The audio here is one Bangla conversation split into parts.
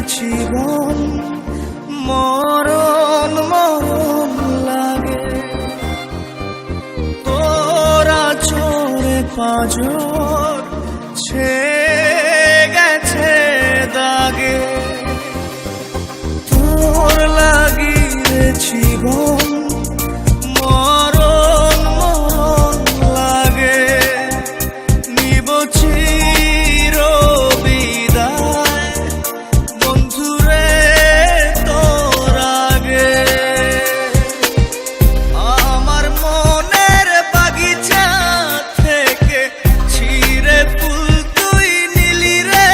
জীবন মরণ মরণ লাগে তোরা চোরে পাঁজর ছেয়ে গেছে দাগে তোর লাগি জীবন মরণ মরণ লাগে নিব চির বিদায় বন্ধুরে তোর আগে আমার মনের বাগিচা থেকে ছিঁড়ে ফুল তুই নিলি রে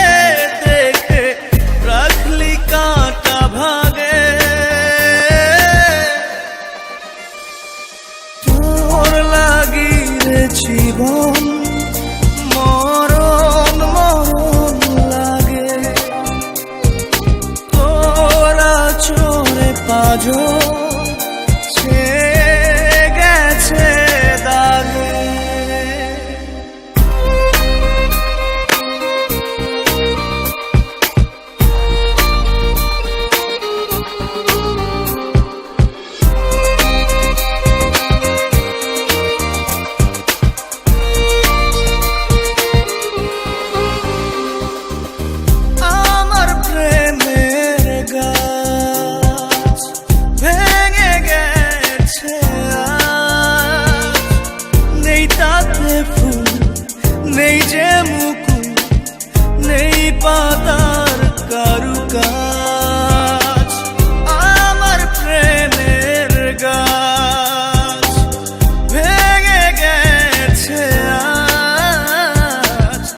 দেখে রাখলি কাঁটা ভাগে তোর লাগি রে জীবন মরণ মরণ লাগে তোরা চোরে পাঁজর ছেয়ে গেছে দাগে আমার প্রেমের গাছ ভেঙে গেছে আজ নেই তাতে ফুল নেই যে মুকুল নেই পাতার কারুকাজ